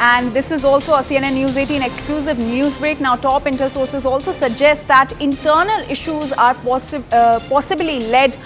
And this is also a CNN News 18 exclusive news break. Now, top intel sources also suggest that internal issues are possibly led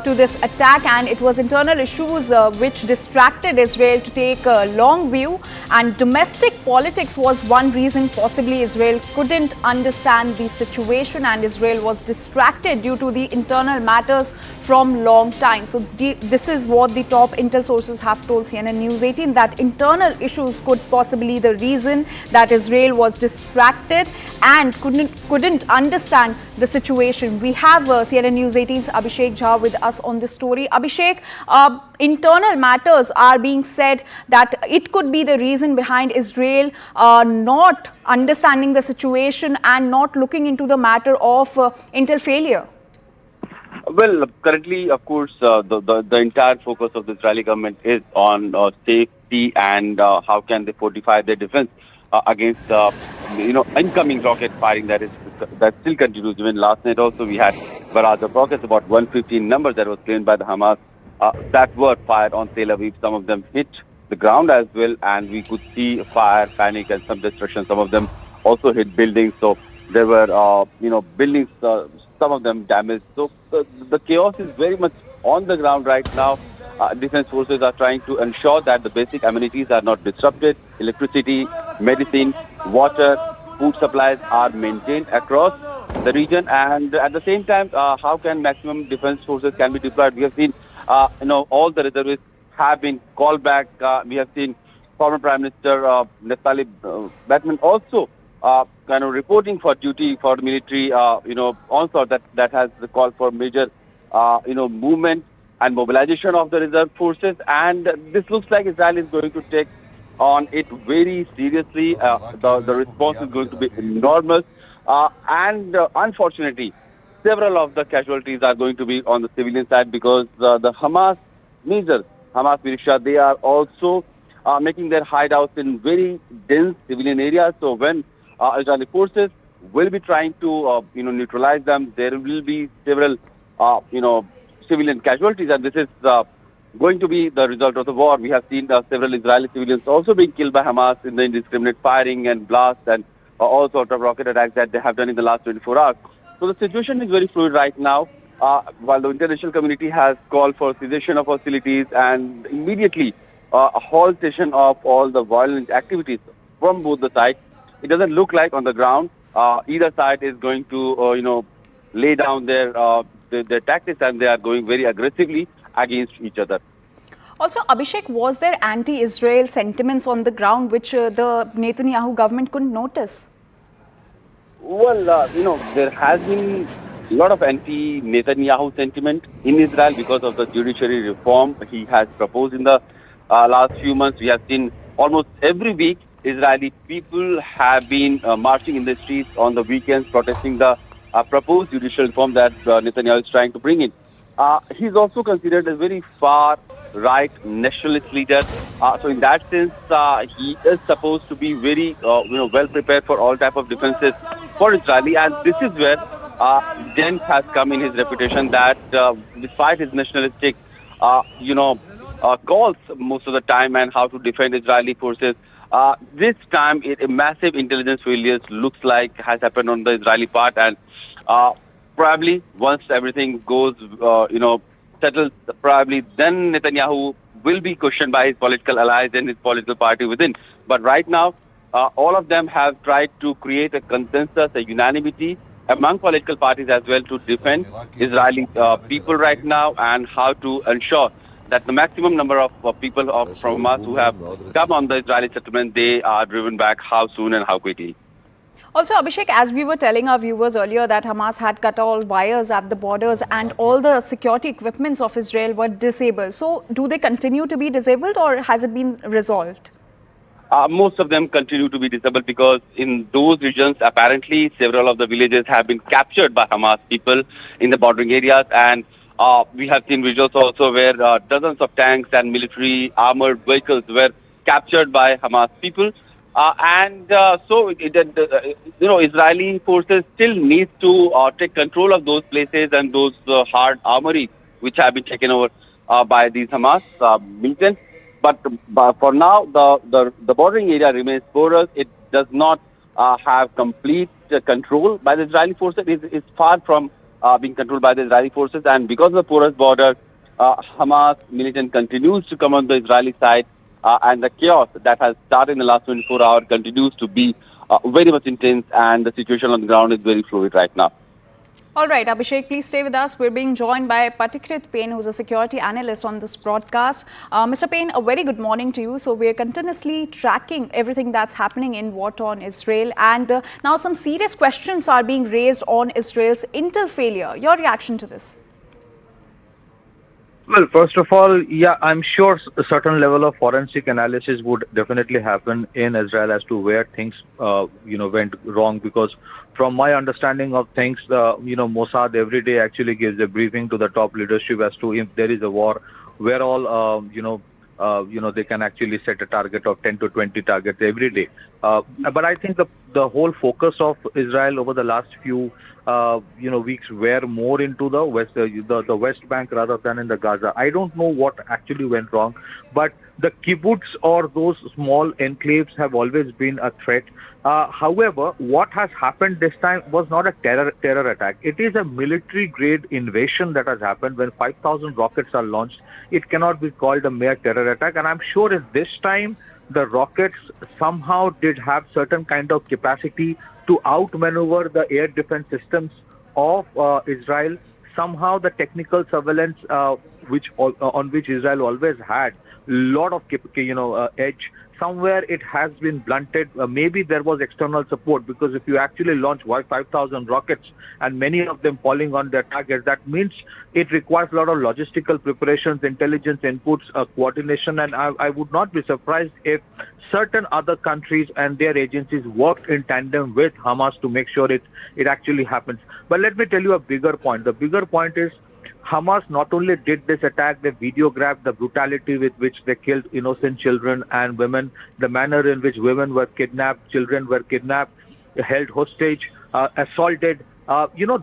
to this attack, and it was internal issues which distracted Israel to take a long view, and domestic politics was one reason possibly Israel couldn't understand the situation, and Israel was distracted due to the internal matters from long time. So this is what the top intel sources have told CNN News 18, that internal issues could possibly the reason that Israel was distracted and couldn't understand the situation. We have CNN News 18's Abhishek Jha with us on this story. Abhishek, internal matters are being said that it could be the reason behind Israel not understanding the situation and not looking into the matter of intel failure. Well, currently, of course, the entire focus of the Israeli government is on safety and how can they fortify their defense against incoming rocket firing that still continues. Even last night also we had barrage of rockets, about 115 numbers that was claimed by the Hamas that were fired on Tel Aviv. Some of them hit the ground as well, and we could see fire, panic, and some destruction. Some of them also hit buildings. So there were buildings. Some of them damaged. So the chaos is very much on the ground right now. Defense forces are trying to ensure that the basic amenities are not disrupted. Electricity, medicine, water, food supplies are maintained across the region. And at the same time, how can maximum defense forces can be deployed? We have seen, all the reservists have been called back. We have seen former Prime Minister Naftali Bennett also reporting for duty for the military, onslaught that has called for major, movement and mobilization of the reserve forces. And this looks like Israel is going to take on it very seriously. The response is going to be enormous. Unfortunately, several of the casualties are going to be on the civilian side because the Hamas militia, they are also making their hideouts in very dense civilian areas. So when Israeli forces will be trying to, neutralize them, there will be several, civilian casualties, and this is going to be the result of the war. We have seen several Israeli civilians also being killed by Hamas in the indiscriminate firing and blasts and all sorts of rocket attacks that they have done in the last 24 hours. So the situation is very fluid right now. While the international community has called for cessation of hostilities and immediately a haltation of all the violent activities from both the sides, it doesn't look like on the ground either side is going to, lay down their tactics, and they are going very aggressively against each other. Also, Abhishek, was there anti-Israel sentiments on the ground which the Netanyahu government couldn't notice? Well, there has been a lot of anti-Netanyahu sentiment in Israel because of the judiciary reform he has proposed in the last few months. We have seen almost every week Israeli people have been marching in the streets on the weekends, protesting the proposed judicial reform that Netanyahu is trying to bring in. He's also considered a very far-right nationalist leader. So in that sense, he is supposed to be very, well prepared for all type of defenses for Israeli. And this is where dent has come in his reputation that despite his nationalistic, calls most of the time and how to defend Israeli forces, this time a massive intelligence failure looks like has happened on the Israeli part, and probably once everything goes, settles, probably then Netanyahu will be questioned by his political allies and his political party within. But right now, all of them have tried to create a consensus, a unanimity among political parties as well to defend Israeli people right now, and how to ensure that the maximum number of people from Hamas who have come on the Israeli settlement, they are driven back how soon and how quickly. Also, Abhishek, as we were telling our viewers earlier that Hamas had cut all wires at the borders and all the security equipments of Israel were disabled. So do they continue to be disabled, or has it been resolved? Most of them continue to be disabled because in those regions, apparently, several of the villages have been captured by Hamas people in the bordering areas. And we have seen visuals also where dozens of tanks and military armored vehicles were captured by Hamas people. So Israeli forces still need to take control of those places and those hard armories which have been taken over by these Hamas militants. But for now, the bordering area remains porous. It does not have complete control by the Israeli forces. It's far from being controlled by the Israeli forces, and because of the porous border, Hamas militant continues to come on the Israeli side, and the chaos that has started in the last 24 hours continues to be very much intense, and the situation on the ground is very fluid right now. All right, Abhishek, please stay with us. We're being joined by Patikrit Payne, who's a security analyst on this broadcast. Mr. Payne, a very good morning to you. So we're continuously tracking everything that's happening in war-torn Israel. And now some serious questions are being raised on Israel's intel failure. Your reaction to this? Well, first of all, yeah, I'm sure a certain level of forensic analysis would definitely happen in Israel as to where things, went wrong. Because from my understanding of things, Mossad every day actually gives a briefing to the top leadership as to if there is a war, where all, they can actually set a target of 10 to 20 targets every day. But I think the whole focus of Israel over the last few weeks were more into the West Bank rather than in the Gaza. I don't know what actually went wrong, but the kibbutz or those small enclaves have always been a threat. However, what has happened this time was not a terror attack. It is a military-grade invasion that has happened. When 5,000 rockets are launched, it cannot be called a mere terror attack. And I'm sure if this time the rockets somehow did have certain kind of capacity to outmaneuver the air defense systems of Israel, somehow the technical surveillance on which Israel always had a lot of edge, somewhere it has been blunted. Maybe there was external support, because if you actually launch 5,000 rockets and many of them falling on their targets, that means it requires a lot of logistical preparations, intelligence inputs, coordination, and I would not be surprised if certain other countries and their agencies worked in tandem with Hamas to make sure it actually happens. But let me tell you a bigger point. The bigger point is Hamas not only did this attack, they videographed the brutality with which they killed innocent children and women, the manner in which women were kidnapped, children were kidnapped, held hostage, assaulted.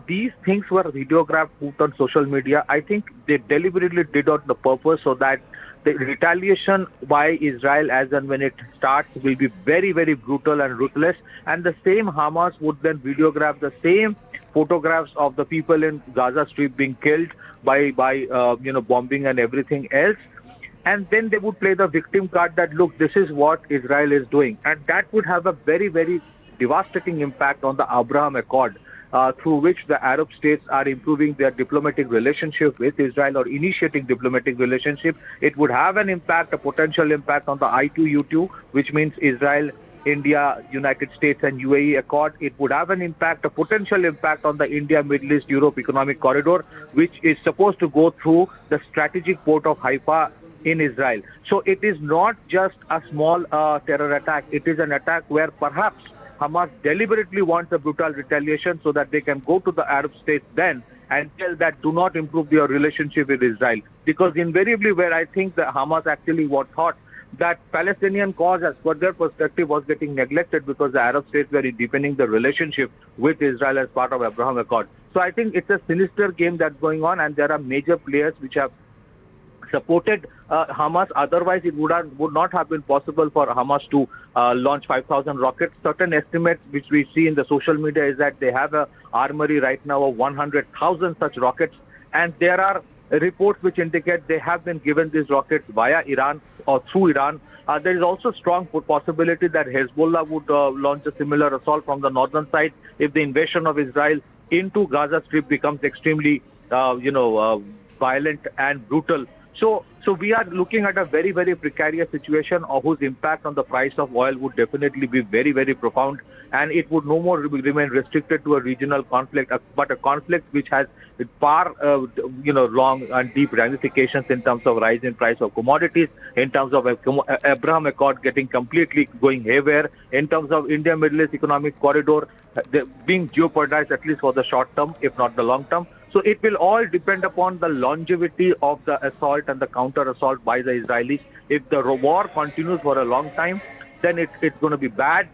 These things were videographed, put on social media. I think they deliberately did on the purpose so that the retaliation by Israel as and when it starts will be very, very brutal and ruthless. And the same Hamas would then videograph the same photographs of the people in Gaza Strip being killed by bombing and everything else. And then they would play the victim card that, look, this is what Israel is doing. And that would have a very, very devastating impact on the Abraham Accord, through which the Arab states are improving their diplomatic relationship with Israel or initiating diplomatic relationship. It would have an impact, a potential impact on the I2U2, which means Israel, India, United States and UAE Accord. It would have an impact, a potential impact on the India, Middle East, Europe Economic Corridor, which is supposed to go through the strategic port of Haifa in Israel. So it is not just a small terror attack. It is an attack where perhaps Hamas deliberately wants a brutal retaliation so that they can go to the Arab states then and tell that do not improve your relationship with Israel. Because invariably where I think that Hamas actually thought that Palestinian cause as per their perspective was getting neglected because the Arab states were deepening the relationship with Israel as part of Abraham Accord. So I think it's a sinister game that's going on, and there are major players which have supported Hamas. Otherwise, it would not have been possible for Hamas to launch 5,000 rockets. Certain estimates which we see in the social media is that they have an armory right now of 100,000 such rockets, and there are reports which indicate they have been given these rockets via Iran or through Iran. There is also strong possibility that Hezbollah would launch a similar assault from the northern side if the invasion of Israel into Gaza Strip becomes extremely, violent and brutal. So we are looking at a very, very precarious situation whose impact on the price of oil would definitely be very, very profound, and it would no more remain restricted to a regional conflict, but a conflict which has far, long and deep ramifications in terms of rise in price of commodities, in terms of Abraham Accord getting completely going haywire, in terms of India Middle East Economic Corridor being jeopardized at least for the short term, if not the long term. So it will all depend upon the longevity of the assault and the counter-assault by the Israelis. If the war continues for a long time, then it's going to be bad